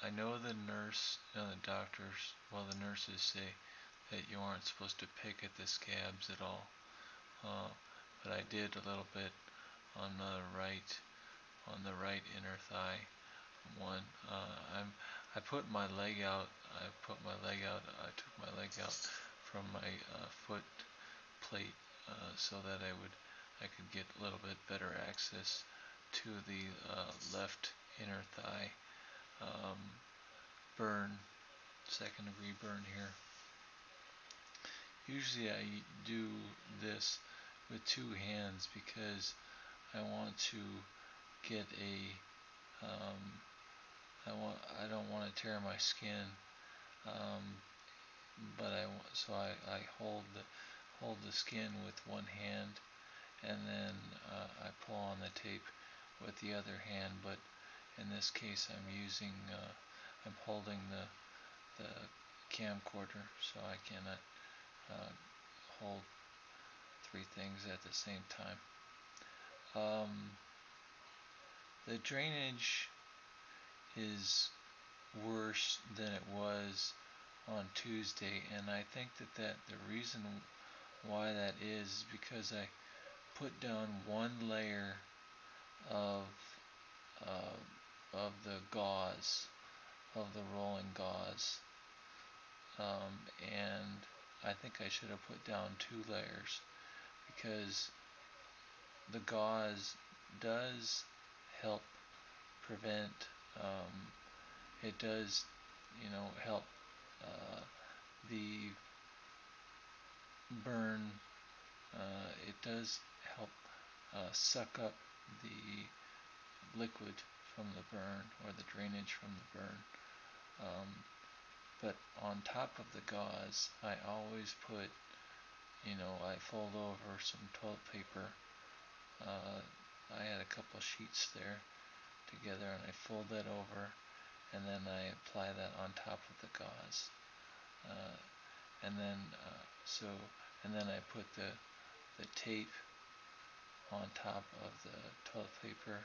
I know the nurse, the doctors, well, the nurses say that you aren't supposed to pick at the scabs at all. Uh, but I did a little bit on the right inner thigh. One, I put my leg out. I took my leg out from my foot plate so that I could get a little bit better access to the left inner thigh um, burn, second degree burn here. Usually I do this with two hands because I want to get I don't want to tear my skin, um, but I hold the skin with one hand, and then I pull on the tape with the other hand. But in this case, I'm holding the camcorder, so I cannot uh, hold three things at the same time. The drainage is worse than it was on Tuesday, and I think that the reason why that is because I put down one layer of the gauze, of the rolling gauze, and I think I should have put down two layers because the gauze does help prevent, it does, help the burn, it does help suck up the liquid from the burn or the drainage from the burn. Um, but on top of the gauze, I always put, I fold over some toilet paper. I had a couple sheets there together, and I fold that over, and then I apply that on top of the gauze. Uh, and then so and then I put the tape on top of the toilet paper,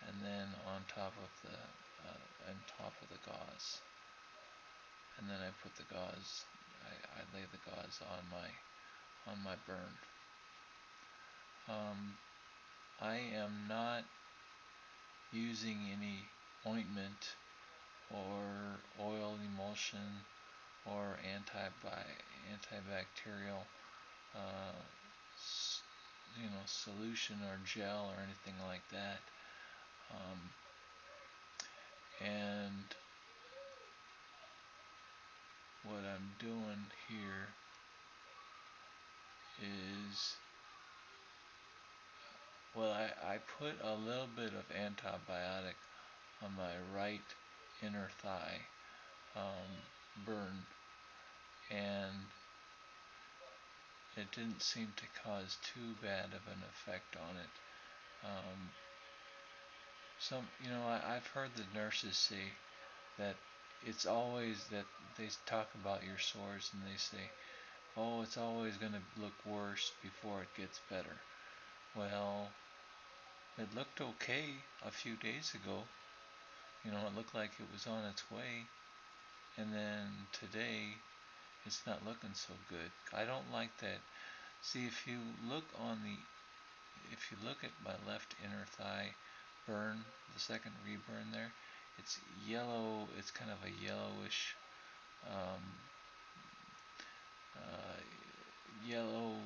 and then on top of the gauze, and then I put the gauze. I lay the gauze on my burn. I am not using any ointment or oil emulsion or antibacterial uh, solution or gel or anything like that. Um, and what I'm doing here is, well, I put a little bit of antibiotic on my right inner thigh burn, and it didn't seem to cause too bad of an effect on it. Um, I've heard the nurses say that it's always that they talk about your sores and they say, oh, it's always going to look worse before it gets better. Well, it looked okay a few days ago. It looked like it was on its way, and then today it's not looking so good. I don't like that. See, if you look at my left inner thigh burn, the second reburn there, it's yellow. It's kind of a yellowish, um, uh, yellow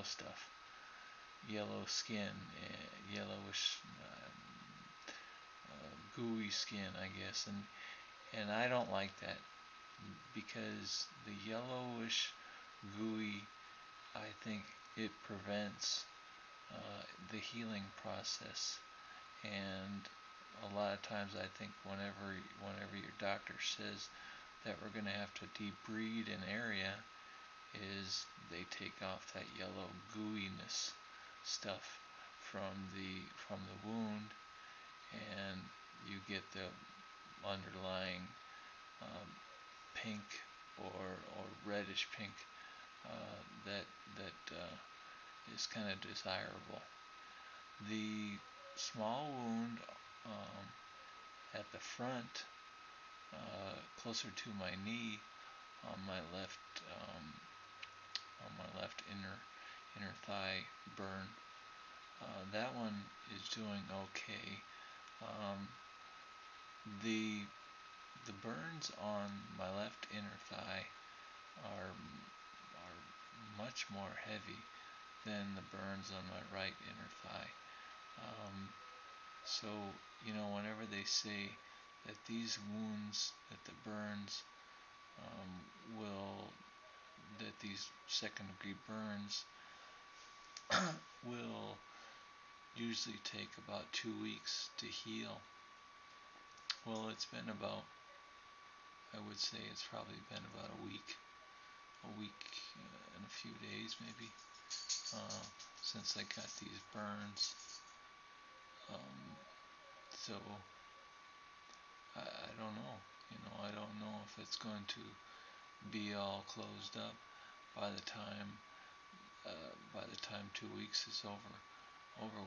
stuff, yellow skin, yellowish, gooey skin, I guess, and I don't like that because the yellowish, gooey, I think it prevents the healing process, and a lot of times I think whenever your doctor says that we're going to have to debride an area, is they take off that yellow gooiness stuff from the wound, and you get the underlying um, pink or reddish pink that is kind of desirable. The small wound at the front closer to my knee on my left inner thigh burn. That one is doing okay. Um, the the burns on my left inner thigh are much more heavy than the burns on my right inner thigh. So whenever they say that these wounds, that the burns will, that these second degree burns will usually take about 2 weeks to heal. Well, it's been about, I would say it's probably been about a week and a few days maybe, since I got these burns. So I don't know. I don't know if it's going to be all closed up by the time 2 weeks is over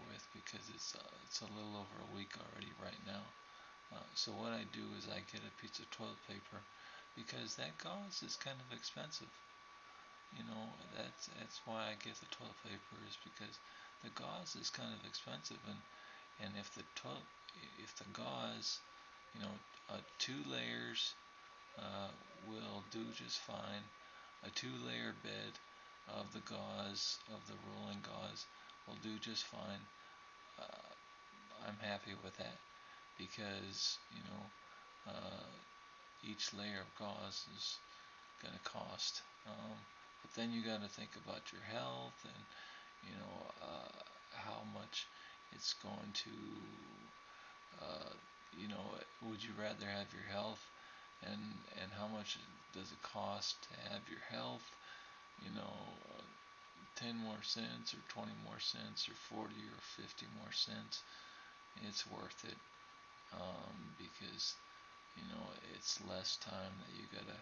with, because it's a little over a week already right now. So what I do is I get a piece of toilet paper, because that gauze is kind of expensive. That's why I get the toilet paper, is because the gauze is kind of expensive, and if the gauze, 2 layers will do just fine. A 2-layer bed of the gauze, of the rolling gauze, will do just fine. I'm happy with that, because each layer of gauze is going to cost. But then you got to think about your health, and how much it's going to. Would you rather have your health, and how much does it cost to have your health? 10 more cents, or 20 more cents, or 40 or 50 more cents. It's worth it, because it's less time that you gotta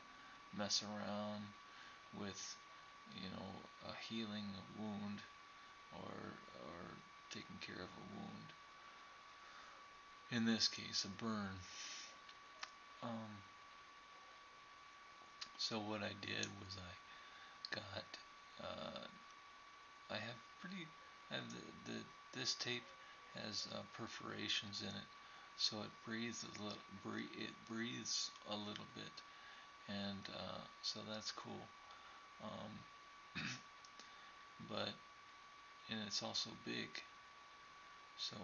mess around with healing a wound, or taking care of a wound. In this case, a burn. So what I did was I got I have pretty I have this tape has perforations in it, so it breathes a little bit, and so that's cool. But and it's also big. So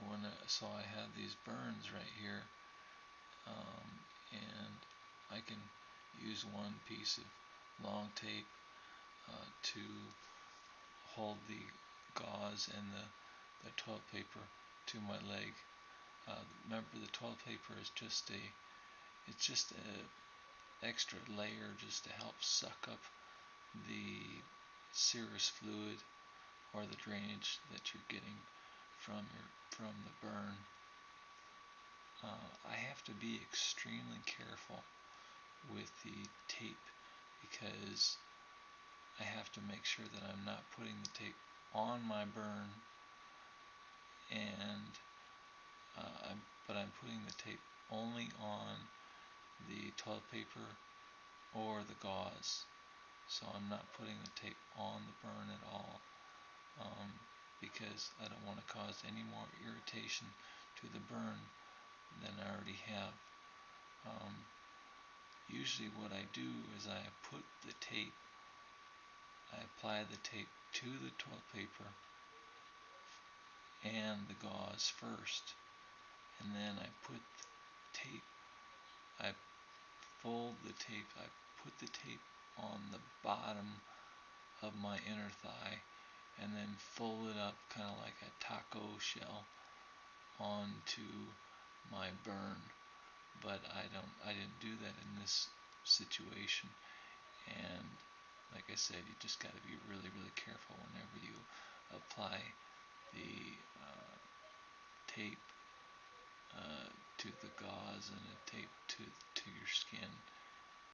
I have these burns right here, and I can use one piece of long tape to hold the gauze and the toilet paper to my leg. Remember, the toilet paper is just a extra layer, just to help suck up the serous fluid, or the drainage that you're getting from the burn. I have to be extremely careful with the tape, because I have to make sure that I'm not putting the tape on my burn, and but I'm putting the tape only on the toilet paper or the gauze. So I'm not putting the tape on the burn at all, because I don't want to cause any more irritation to the burn than I already have. Usually what I do is I apply the tape to the toilet paper and the gauze first, and then I fold the tape, I put the tape on the bottom of my inner thigh, and then fold it up kind of like a taco shell onto my burn. But I didn't do that in this situation, and like I said, you just got to be really, really careful whenever you apply the tape to the gauze, and the tape to your skin.